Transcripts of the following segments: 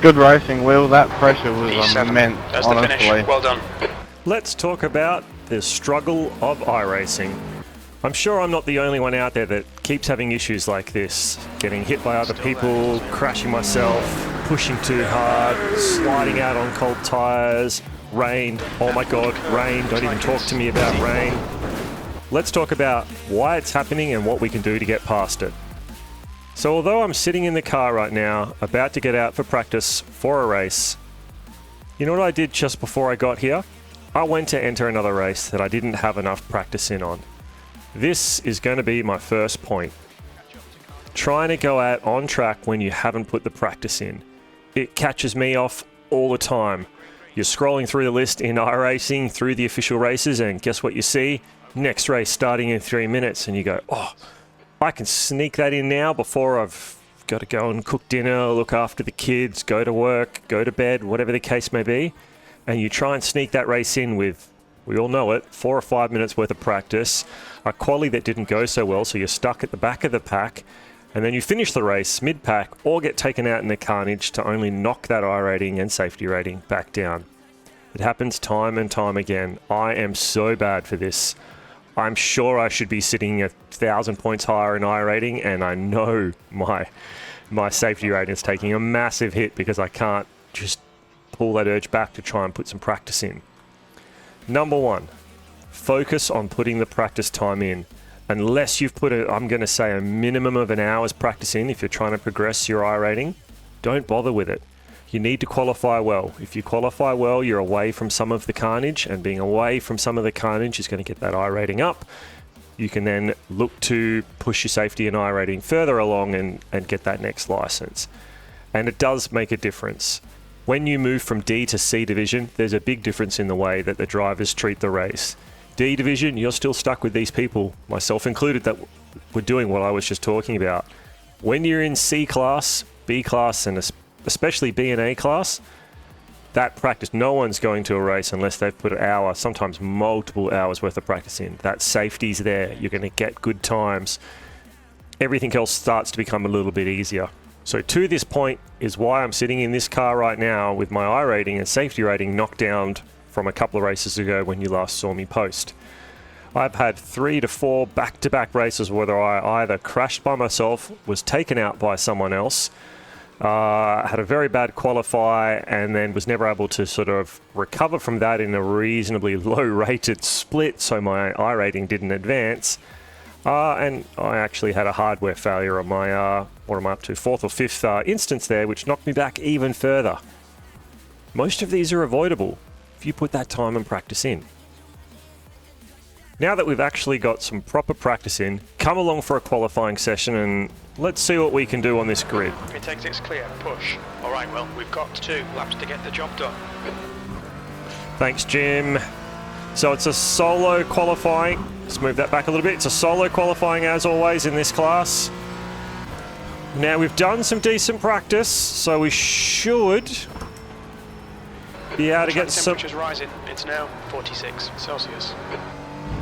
Good racing, Will. That pressure was P7. immense, That's the honestly. finish. Well done. Let's talk about the struggle of iracing. I'm sure I'm not the only one out there that keeps having issues like this. Getting hit by other people, crashing myself, pushing too hard, sliding out on cold tyres, rain. Oh my God, rain. Don't even talk to me about rain. Let's talk about why it's happening and what we can do to get past it. So although I'm sitting in the car right now, about to get out for practice for a race, you know what I did just before I got here? I went to enter another race that I didn't have enough practice in on. This is going to be my first point. Trying to go out on track when you haven't put the practice in. It catches me off all the time. You're scrolling through the list in iracing through the official races, and guess what you see? Next race starting in 3 minutes, and you go, oh, I can sneak that in now before I've got to go and cook dinner, look after the kids, go to work, go to bed, whatever the case may be. And you try and sneak that race in with, we all know it, 4 or 5 minutes worth of practice, a quali that didn't go so well, so you're stuck at the back of the pack, and then you finish the race mid-pack or get taken out in the carnage to only knock that irating and safety rating back down. It happens time and time again. I am so bad for this. I'm sure I should be sitting 1,000 points higher in irating, and I know my safety rating is taking a massive hit because I can't just pull that urge back to try and put some practice in. Number one, focus on putting the practice time in. Unless you've put I'm going to say a minimum of an hour's practice in if you're trying to progress your irating, don't bother with it. You need to qualify well. If you qualify well, you're away from some of the carnage, and being away from some of the carnage is going to get that irating up. You can then look to push your safety and irating further along and get that next license. And it does make a difference. When you move from D to C division, there's a big difference in the way that the drivers treat the race. D division, you're still stuck with these people, myself included, that were doing what I was just talking about. When you're in C class, B class, and especially B and A class, that practice, no one's going to a race unless they've put an hour, sometimes multiple hours worth of practice in. That safety's there. You're going to get good times. Everything else starts to become a little bit easier. So to this point is why I'm sitting in this car right now with my irating and safety rating knocked down from a couple of races ago when you last saw me post. I've had 3 to 4 back-to-back races where I either crashed by myself, was taken out by someone else, had a very bad qualify, and then was never able to sort of recover from that in a reasonably low-rated split, so my irating didn't advance. And I actually had a hardware failure on my, what am I up to, 4th or 5th instance there, which knocked me back even further. Most of these are avoidable if you put that time and practice in. Now that we've actually got some proper practice in, come along for a qualifying session and let's see what we can do on this grid. Pit exit's clear. Push. All right, well, we've got 2 laps to get the job done. Thanks, Jim. So it's a solo qualifying. Let's move that back a little bit. It's a solo qualifying as always in this class. Now we've done some decent practice, so we should be able to get some... Temperature's rising. It's now 46 Celsius.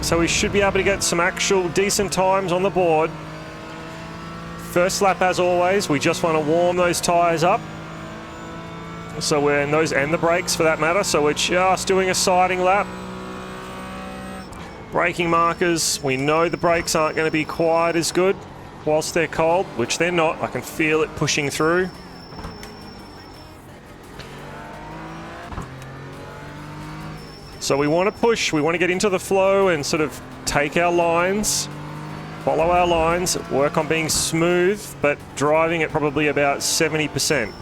So we should be able to get some actual decent times on the board. First lap as always, we just want to warm those tyres up. So we're in those, and the brakes for that matter, so we're just doing a siding lap. Braking markers, we know the brakes aren't going to be quite as good whilst they're cold, which they're not. I can feel it pushing through. So we want to push, we want to get into the flow and sort of take our lines, follow our lines, work on being smooth, but driving at probably about 70%.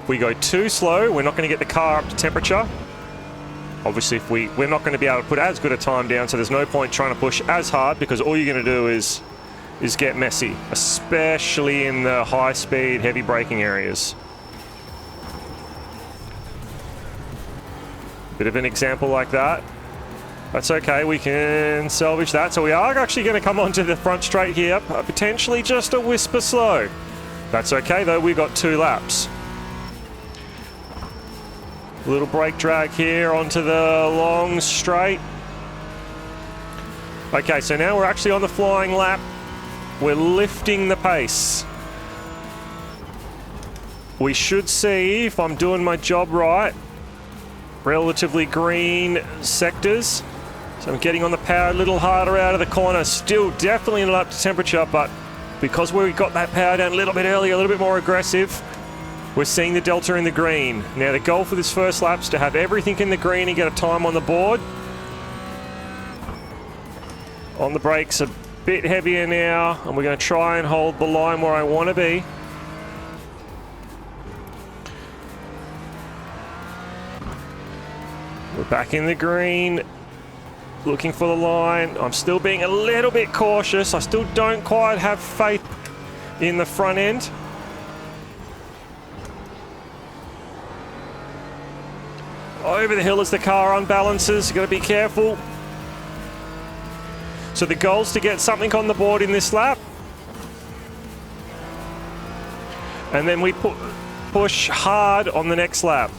If we go too slow, we're not going to get the car up to temperature. Obviously, if we're not going to be able to put as good a time down, so there's no point trying to push as hard because all you're going to do is get messy, especially in the high-speed, heavy braking areas. Bit of an example like that. That's okay, we can salvage that. So we are actually going to come onto the front straight here, potentially just a whisper slow. That's okay though, we've got 2 laps. A little brake drag here onto the long straight. Okay, so now we're actually on the flying lap. We're lifting the pace. we should see, if I'm doing my job right, relatively green sectors. So I'm getting on the power a little harder out of the corner. Still definitely not up to temperature, but because we got that power down a little bit earlier, a little bit more aggressive, we're seeing the delta in the green. Now the goal for this first lap is to have everything in the green and get a time on the board. On the brakes a bit heavier now, and we're going to try and hold the line where I want to be. We're back in the green, looking for the line. I'm still being a little bit cautious. I still don't quite have faith in the front end. Over the hill as the car unbalances, got to be careful. So the goal is to get something on the board in this lap. And then we push hard on the next lap.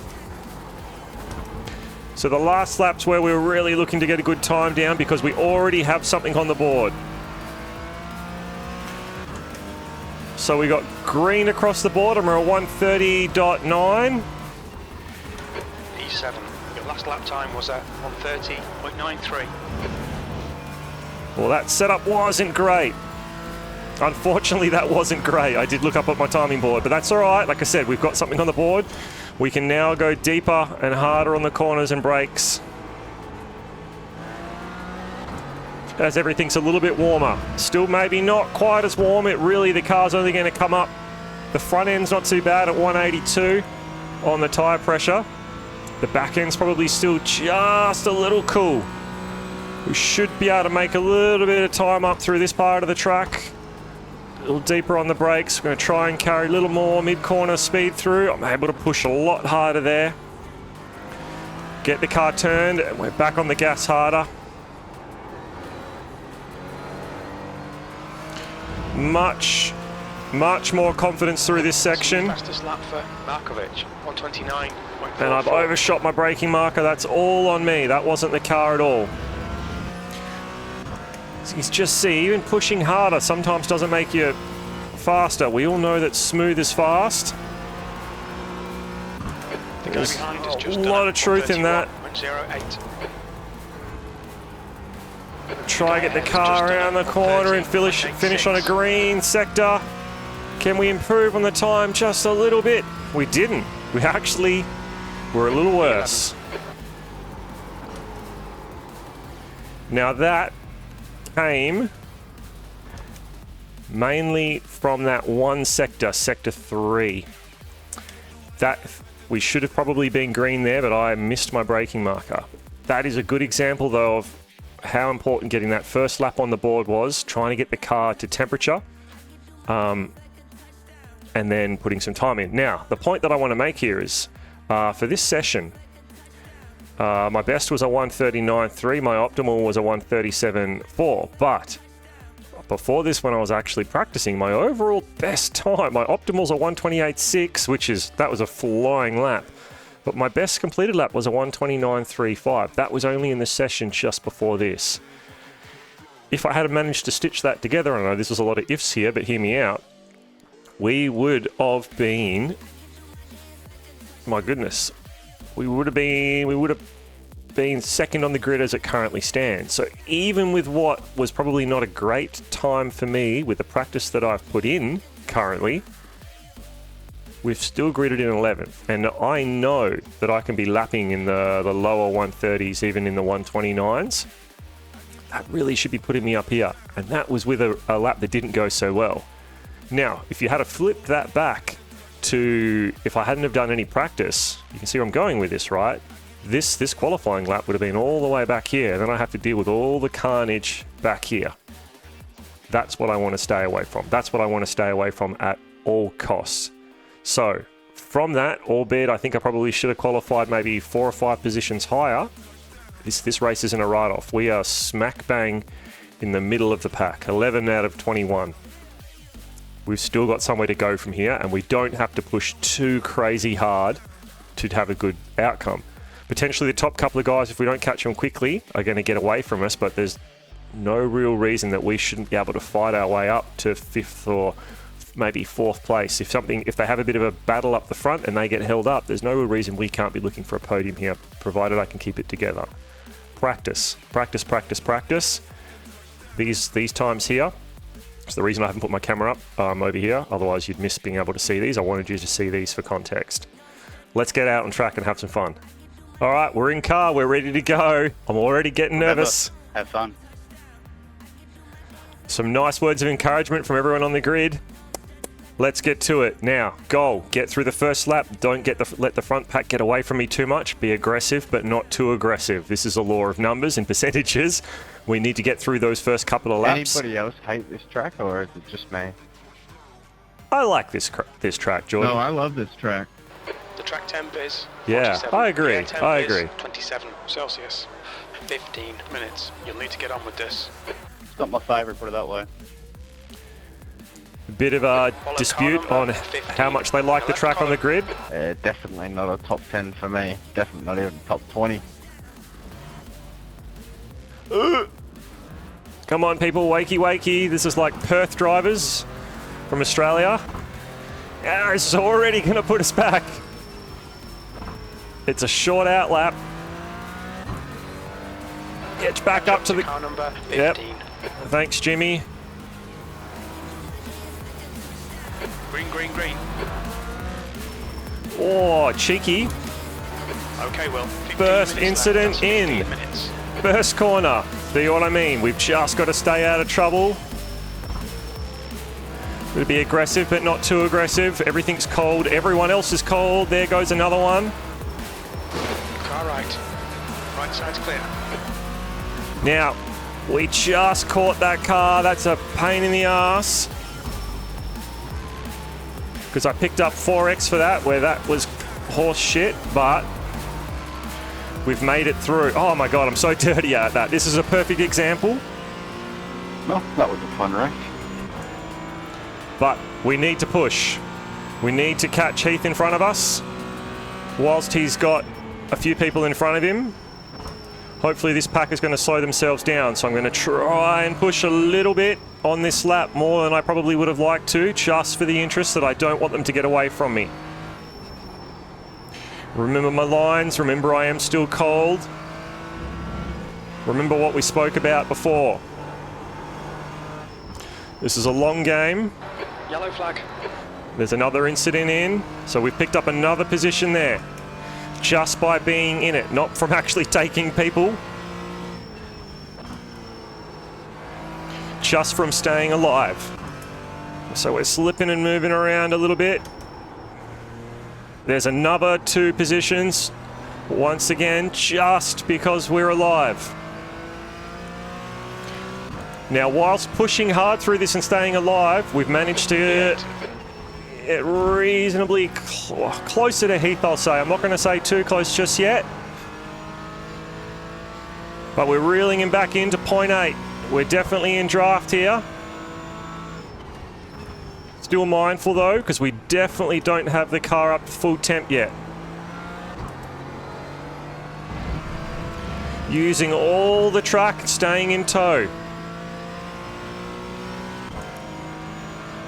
So the last lap's where we're really looking to get a good time down because we already have something on the board. So we got green across the board and we're at 130.9. P7, your last lap time was at 130.93. Well, that setup wasn't great. Unfortunately, that wasn't great. I did look up at my timing board, but that's all right. Like I said, we've got something on the board. We can now go deeper and harder on the corners and brakes as everything's a little bit warmer. Still maybe not quite as warm. The car's only going to come up. The front end's not too bad at 182 on the tyre pressure. The back end's probably still just a little cool. We should be able to make a little bit of time up through this part of the track. A little deeper on the brakes. We're going to try and carry a little more mid-corner speed through. I'm able to push a lot harder there. Get the car turned, and we're back on the gas harder. Much more confidence through this section. Fastest lap for Markovic, 129.44. And I've overshot my braking marker. That's all on me. That wasn't the car at all. You just see, even pushing harder sometimes doesn't make you faster. We all know that smooth is fast. There's a lot of truth in that. 108. Try to get the car around the corner and finish on a green sector. Can we improve on the time just a little bit? We didn't. We actually were a little worse. Now that came mainly from that one sector, sector 3. That we should have probably been green there, but I missed my braking marker. That is a good example though of how important getting that first lap on the board was, trying to get the car to temperature, and then putting some time in. Now, the point that I want to make here is, for this session, my best was a 139.3, my optimal was a 137.4, but before this, when I was actually practicing, my overall best time, my optimal's a 128.6, that was a flying lap, but my best completed lap was a 129.35. That was only in the session just before this. If I had managed to stitch that together, I know this is a lot of ifs here, but hear me out, we would have been, my goodness, we would have been second on the grid as it currently stands. So even with what was probably not a great time for me with the practice that I've put in currently, we've still gridded in 11th. And I know that I can be lapping in the lower 130s, even in the 129s. That really should be putting me up here. And that was with a lap that didn't go so well. Now, if you had to flip that back to, if I hadn't have done any practice, you can see where I'm going with this, right? This qualifying lap would have been all the way back here, and then I have to deal with all the carnage back here. That's what I want to stay away from. That's what I want to stay away from at all costs. So, from that, albeit I think I probably should have qualified maybe 4 or 5 positions higher, this race isn't a write-off. We are smack bang in the middle of the pack, 11 out of 21. We've still got somewhere to go from here, and we don't have to push too crazy hard to have a good outcome. Potentially the top couple of guys, if we don't catch them quickly, are going to get away from us, but there's no real reason that we shouldn't be able to fight our way up to 5th or maybe 4th place. If they have a bit of a battle up the front and they get held up, there's no reason we can't be looking for a podium here, provided I can keep it together. Practice, practice, practice, practice. These times here. It's the reason I haven't put my camera up over here. Otherwise, you'd miss being able to see these. I wanted you to see these for context. Let's get out on track and have some fun. All right, we're in car. We're ready to go. I'm already getting nervous. Have fun. Some nice words of encouragement from everyone on the grid. Let's get to it. Now, goal. Get through the first lap. Don't let the front pack get away from me too much. Be aggressive, but not too aggressive. This is a law of numbers and percentages. We need to get through those first couple of laps. Anybody else hate this track, or is it just me? I like this track, Jordan. No, I love this track. The track temp is Yeah, 47. I agree. The air temp I is agree. 27 Celsius. 15 minutes. You'll need to get on with this. It's not my favourite, put it that way. A bit of a dispute on how much they like the track on the grid. Definitely not a top 10 for me. Definitely not even top 20. Come on, people, wakey, wakey. This is like Perth drivers from Australia. Yeah, it's already going to put us back. It's a short out lap. Gets back up to the... Car number 15. Yep. Thanks, Jimmy. Green, green, green. Oh, cheeky. Okay, well, 15 First minutes incident left. That's 15 in. minutes. First corner. See what I mean? We've just got to stay out of trouble. We'll be aggressive, but not too aggressive. Everything's cold. Everyone else is cold. There goes another one. Car right. Right side's clear. Now, we just caught that car. That's a pain in the ass. Because I picked up 4X for that, where that was horse shit, but we've made it through. Oh my God, I'm so dirty at that. This is a perfect example. Well, that was a fun race. But we need to push. We need to catch Heath in front of us whilst he's got a few people in front of him. Hopefully this pack is going to slow themselves down, so I'm going to try and push a little bit on this lap, more than I probably would have liked to, just for the interest that I don't want them to get away from me. Remember my lines, remember I am still cold. Remember what we spoke about before. This is a long game. Yellow flag. There's another incident in, so we've picked up another position there. Just by being in it, not from actually taking people. Just from staying alive. So we're slipping and moving around a little bit. There's another 2 positions. Once again, just because we're alive. Now, whilst pushing hard through this and staying alive, we've managed to get reasonably closer to Heath, I'll say. I'm not going to say too close just yet. But we're reeling him back into 0.8. We're definitely in draft here. Still mindful though, because we definitely don't have the car up to full temp yet. Using all the track, staying in tow.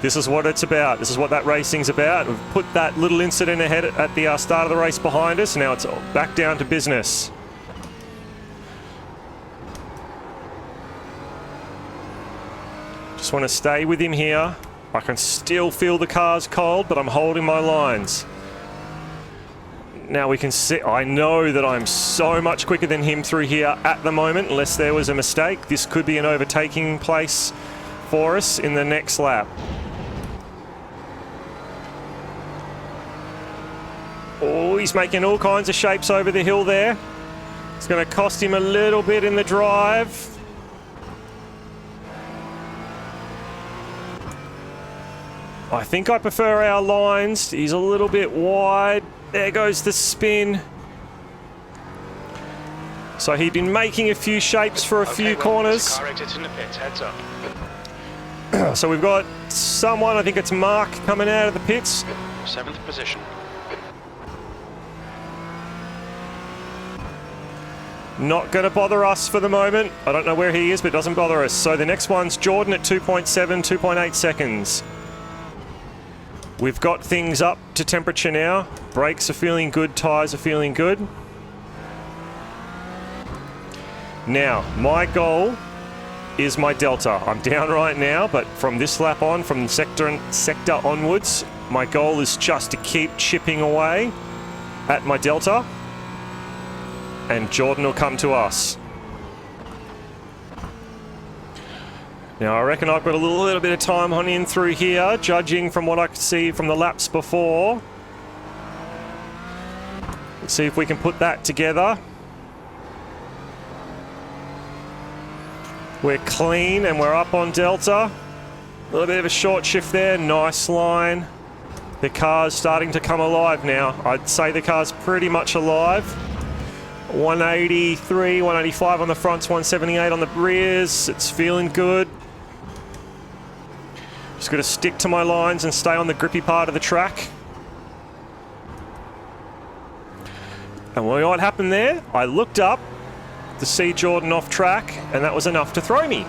This is what it's about. This is what that racing's about. We've put that little incident ahead at the start of the race behind us. Now it's back down to business. Just want to stay with him here. I can still feel the car's cold, but I'm holding my lines. Now we can see, I know that I'm so much quicker than him through here at the moment, unless there was a mistake. This could be an overtaking place for us in the next lap. Oh, he's making all kinds of shapes over the hill there. It's going to cost him a little bit in the drive. I think I prefer our lines. He's a little bit wide. There goes the spin. So he'd been making a few shapes for a few corners. Car exits in the pits, heads up. So we've got someone, I think it's Mark, coming out of the pits. 7th position. Not going to bother us for the moment. I don't know where he is, but it doesn't bother us. So the next one's Jordan at 2.7, 2.8 seconds. We've got things up to temperature now. Brakes are feeling good, tyres are feeling good. Now, my goal is my delta. I'm down right now, but from this lap on, from sector onwards, my goal is just to keep chipping away at my delta, and Jordan will come to us. Now, I reckon I've got a little bit of time on in through here, judging from what I could see from the laps before. Let's see if we can put that together. We're clean and we're up on delta. A little bit of a short shift there, nice line. The car's starting to come alive now. I'd say the car's pretty much alive. 183, 185 on the fronts, 178 on the rears. It's feeling good. Just got to stick to my lines and stay on the grippy part of the track. And what happened there? I looked up to see Jordan off track, and that was enough to throw me.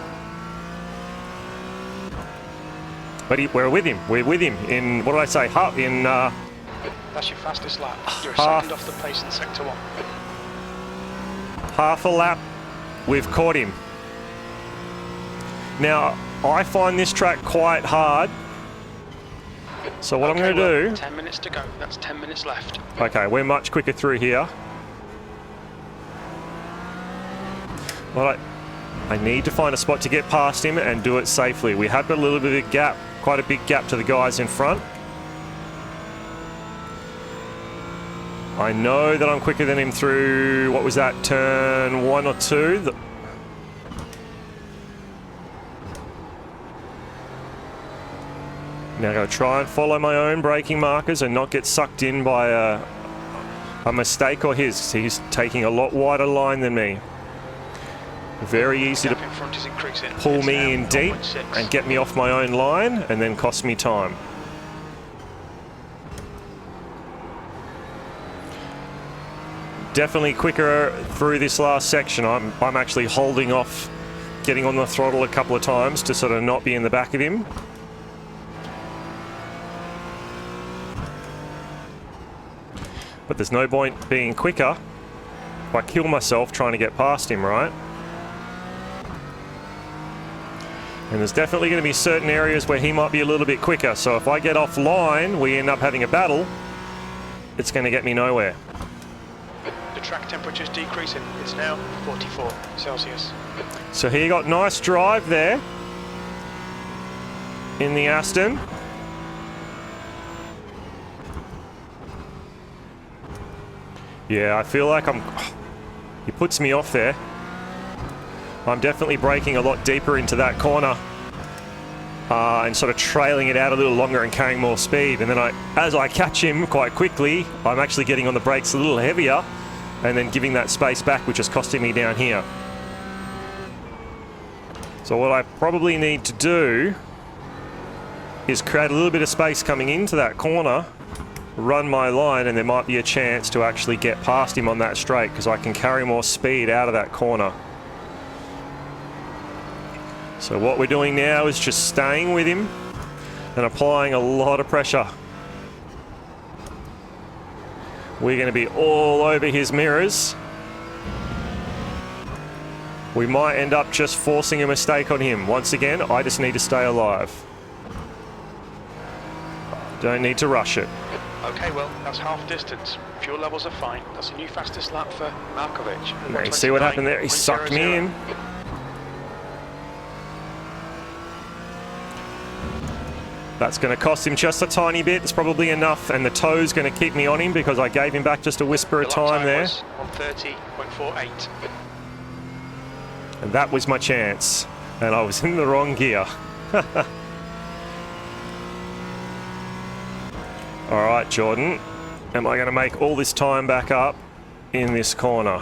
But we're with him. We're with him in, what did I say? That's your fastest lap. You're a second off the pace in sector 1. Half a lap, we've caught him. Now, I find this track quite hard. So what I'm going to do... 10 minutes to go. That's 10 minutes left. Okay, we're much quicker through here. Well, I need to find a spot to get past him and do it safely. We have got a little bit of gap, quite a big gap to the guys in front. I know that I'm quicker than him through, what was that, turn 1 or 2? Now I'm going to try and follow my own braking markers and not get sucked in by a mistake or his. He's taking a lot wider line than me. Very easy to pull me in deep and get me off my own line and then cost me time. Definitely quicker through this last section. I'm actually holding off getting on the throttle a couple of times to sort of not be in the back of him. But there's no point being quicker if I kill myself trying to get past him, right? And there's definitely going to be certain areas where he might be a little bit quicker. So if I get offline, we end up having a battle. It's going to get me nowhere. The track temperature's decreasing. It's now 44 Celsius. So he got nice drive there in the Aston. Yeah, I feel like he puts me off there. I'm definitely braking a lot deeper into that corner and sort of trailing it out a little longer and carrying more speed. And then as I catch him quite quickly, I'm actually getting on the brakes a little heavier and then giving that space back, which is costing me down here. So what I probably need to do is create a little bit of space coming into that corner, run my line, and there might be a chance to actually get past him on that straight because I can carry more speed out of that corner. So what we're doing now is just staying with him and applying a lot of pressure. We're going to be all over his mirrors. We might end up just forcing a mistake on him. Once again, I just need to stay alive. Don't need to rush it. Okay, well, that's half distance. Fuel levels are fine. That's a new fastest lap for Markovic. Now you see what happened there? He sucked me in. That's going to cost him just a tiny bit. It's probably enough, and the toe's going to keep me on him because I gave him back just a whisper of time there. 130.48. And that was my chance. And I was in the wrong gear. All right, Jordan. Am I going to make all this time back up in this corner?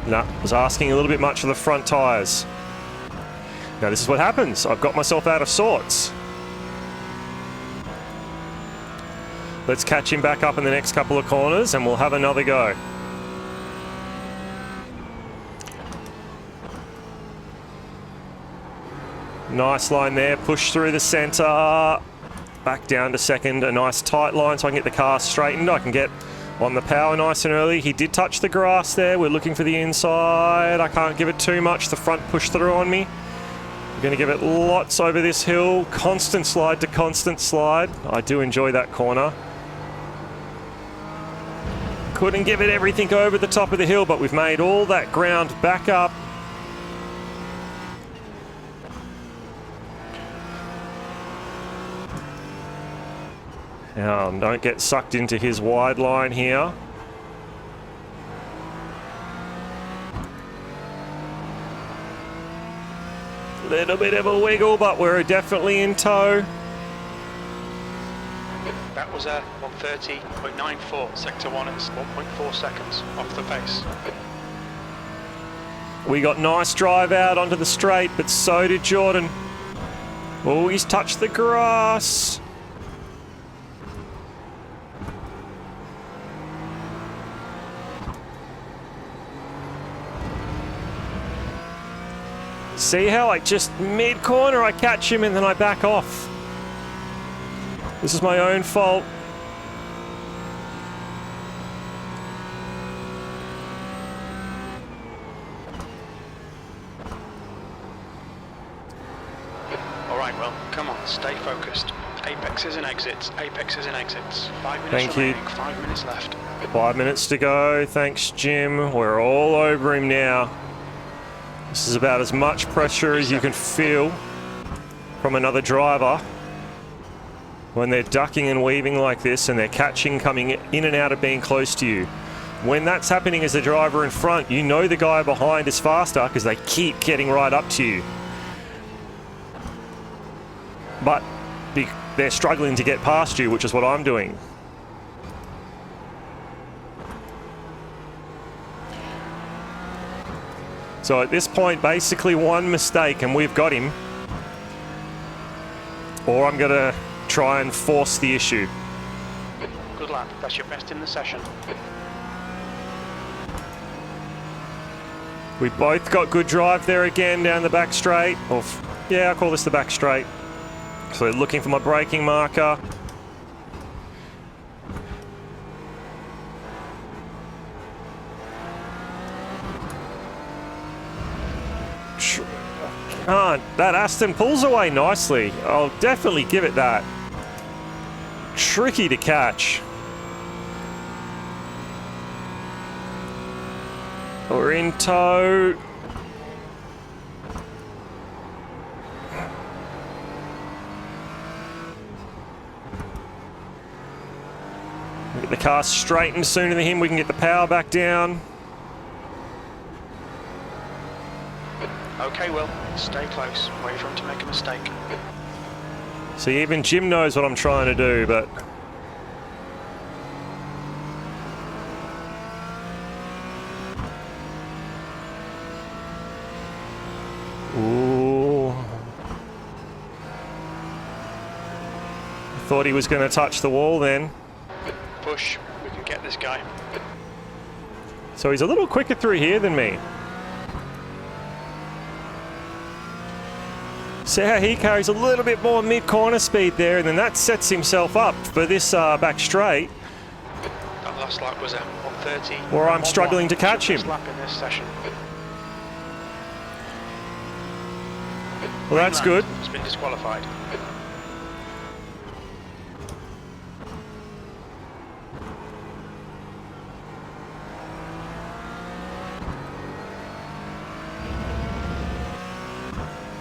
No, I was asking a little bit much for the front tyres. Now this is what happens. I've got myself out of sorts. Let's catch him back up in the next couple of corners and we'll have another go. Nice line there, push through the centre, back down to second, a nice tight line so I can get the car straightened. I can get on the power nice and early. He did touch the grass there. We're looking for the inside. I can't give it too much. The front pushed through on me. I'm going to give it lots over this hill. Constant slide to constant slide. I do enjoy that corner. Couldn't give it everything over the top of the hill, but we've made all that ground back up. Now, don't get sucked into his wide line here. Little bit of a wiggle, but we're definitely in tow. That was a 1:30.94. Sector 1 is 1.4 seconds off the pace. We got nice drive out onto the straight, but so did Jordan. Oh, he's touched the grass. See how, like, just mid-corner I catch him and then I back off. This is my own fault. All right, well, come on, stay focused. Apexes and exits, apexes and exits. 5 minutes Thank you. remaining, 5 minutes left. 5 minutes to go. Thanks, Jim. We're all over him now. This is about as much pressure as you can feel from another driver when they're ducking and weaving like this and they're catching, coming in and out of being close to you. When that's happening as the driver in front, you know the guy behind is faster because they keep getting right up to you. But they're struggling to get past you, which is what I'm doing. So at this point, basically one mistake and we've got him. Or I'm going to try and force the issue. Good lap, that's your best in the session. We both got good drive there again down the back straight. Yeah, I'll call this the back straight. So looking for my braking marker. That Aston pulls away nicely. I'll definitely give it that. Tricky to catch. We're in tow. Get the car straightened sooner than him. We can get the power back down. Okay, Will, stay close. Wait for him to make a mistake. See, even Jim knows what I'm trying to do, but... Ooh. I thought he was going to touch the wall then. Push, we can get this guy. So he's a little quicker through here than me. See how he carries a little bit more mid-corner speed there, and then that sets himself up for this back straight. That last lap was a 1:30. Where I'm struggling to catch him. Lap in this session. Well, that's good. It's been disqualified.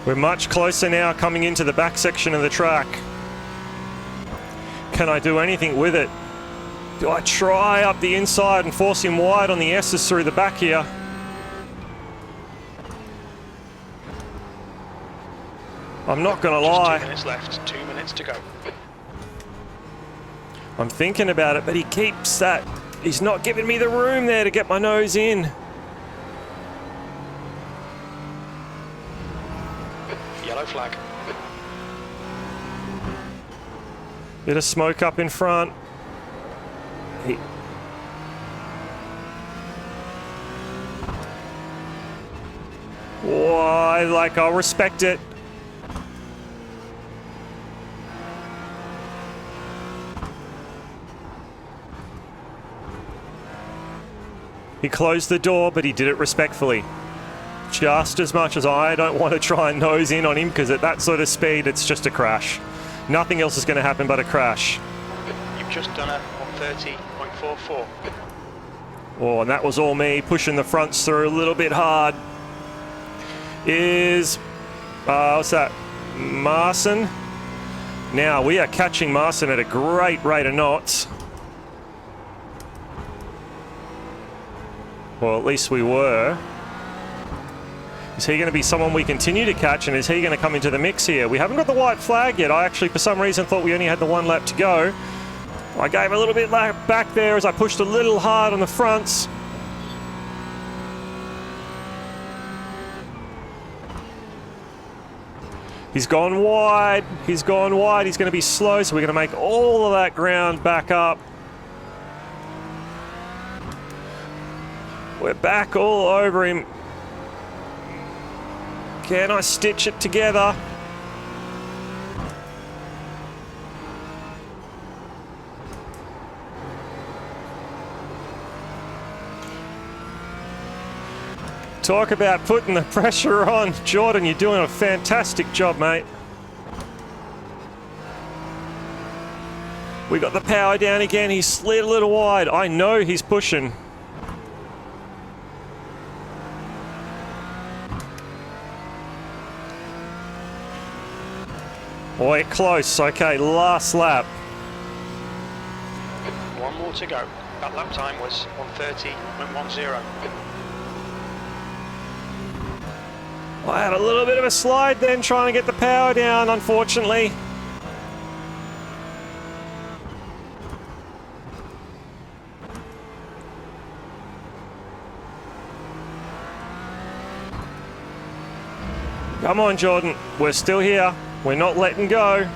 We're much closer now coming into the back section of the track. Can I do anything with it? Do I try up the inside and force him wide on the S's through the back here? I'm not going to lie. 2 minutes left, 2 minutes to go. I'm thinking about it, but he keeps that. He's not giving me the room there to get my nose in. Yellow flag. Bit of smoke up in front. Why, like, I'll respect it. He closed the door, but he did it respectfully. Just as much as I don't want to try and nose in on him, because at that sort of speed, it's just a crash. Nothing else is going to happen but a crash. You've just done a 130.44. Oh, and that was all me pushing the fronts through a little bit hard. What's that? Marson. Now, we are catching Marson at a great rate of knots. Well, at least we were. Is he going to be someone we continue to catch, and is he going to come into the mix here? We haven't got the white flag yet. I actually, for some reason, thought we only had the 1 lap to go. I gave a little bit back there as I pushed a little hard on the fronts. He's gone wide. He's gone wide. He's going to be slow, so we're going to make all of that ground back up. We're back all over him. Can I stitch it together? Talk about putting the pressure on. Jordan, you're doing a fantastic job, mate. We got the power down again. He slid a little wide. I know he's pushing. Boy, close. Okay, last lap. One more to go. That lap time was 130.10. I had a little bit of a slide then trying to get the power down, unfortunately. Come on, Jordan. We're still here. We're not letting go.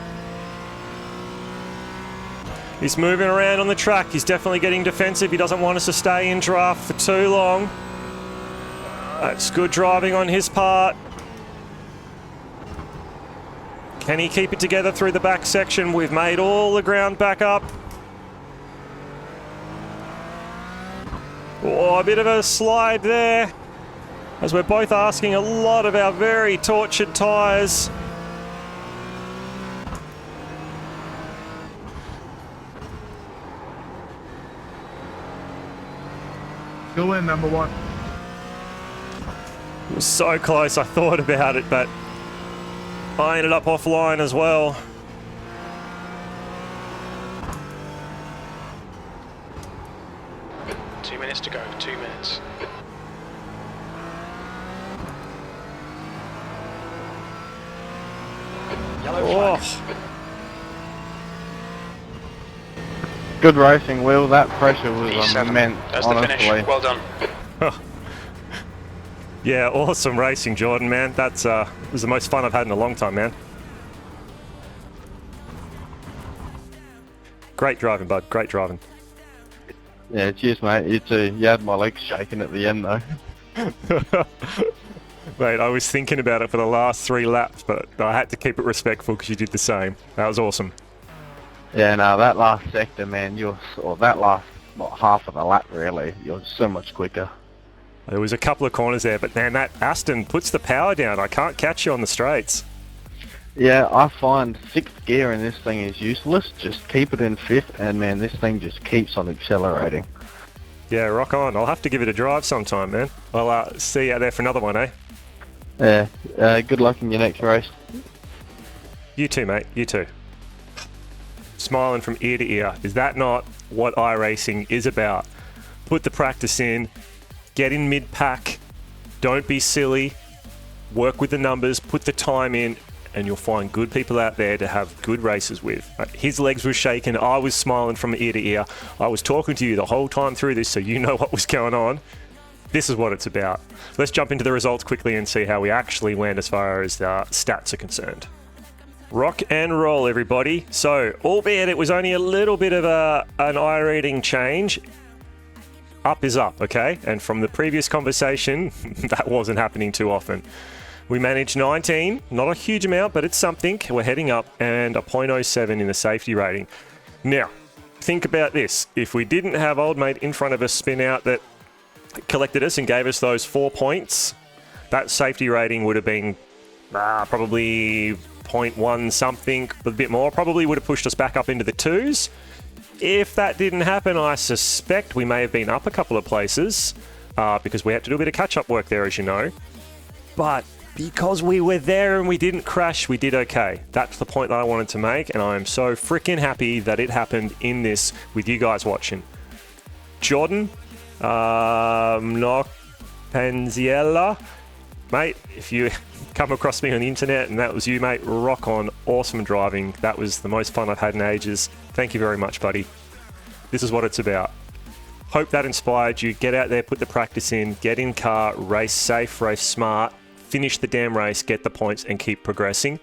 He's moving around on the track. He's definitely getting defensive. He doesn't want us to stay in draft for too long. That's good driving on his part. Can he keep it together through the back section? We've made all the ground back up. Oh, a bit of a slide there, as we're both asking a lot of our very tortured tyres. Still in, number one. It was so close, I thought about it, but I ended up offline as well. Two minutes to go, 2 minutes. Yellow flag. Oh, Good racing, Will. That pressure was P7. immense, That's the honestly. finish. Well done. yeah, awesome racing, Jordan, man. That's it was the most fun I've had in a long time, man. Great driving, bud. Great driving. Yeah, cheers, mate. You too. You had my legs shaking at the end, though. Mate, I was thinking about it for the last 3 laps, but I had to keep it respectful because you did the same. That was awesome. Yeah, no, that last sector, man, or that last half of the lap, really, you're so much quicker. There was a couple of corners there, but man, that Aston puts the power down. I can't catch you on the straights. Yeah, I find 6th gear in this thing is useless. Just keep it in 5th, and man, this thing just keeps on accelerating. Yeah, rock on. I'll have to give it a drive sometime, man. I'll see you out there for another one, eh? Yeah, good luck in your next race. You too, mate. You too. Smiling from ear to ear. Is that not what iRacing is about? Put the practice in, get in mid-pack, don't be silly, work with the numbers, put the time in, and you'll find good people out there to have good races with. His legs were shaking. I was smiling from ear to ear. I was talking to you the whole time through this, so you know what was going on. This is what it's about. Let's jump into the results quickly and see how we actually went as far as the stats are concerned. Rock and roll, everybody. So, albeit it was only a little bit of an irating change, up is up, okay? And from the previous conversation, that wasn't happening too often. We managed 19, not a huge amount, but it's something. We're heading up, and a 0.07 in the safety rating. Now, think about this. If we didn't have old mate in front of us spin out that collected us and gave us those 4 points, that safety rating would have been probably 0.1 something, a bit more. Probably would have pushed us back up into the 2s. If that didn't happen, I suspect we may have been up a couple of places because we had to do a bit of catch-up work there, as you know. But because we were there and we didn't crash, we did okay. That's the point that I wanted to make, and I am so freaking happy that it happened in this with you guys watching. Jordan, Penziella, mate, if you come across me on the internet and that was you, mate, rock on. Awesome driving. That was the most fun I've had in ages. Thank you very much, buddy. This is what it's about. Hope that inspired you. Get out there, put the practice in, get in car, race safe, race smart, finish the damn race, get the points, and keep progressing.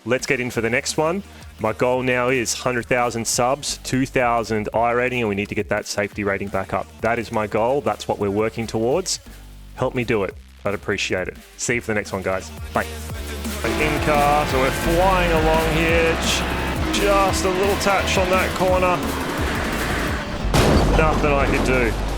Let's get in for the next one. My goal now is 100,000 subs, 2,000 irating, and we need to get that safety rating back up. That is my goal. That's what we're working towards. Help me do it. I'd appreciate it. See you for the next one, guys. Bye. In car, so we're flying along here. Just a little touch on that corner. Nothing I can do.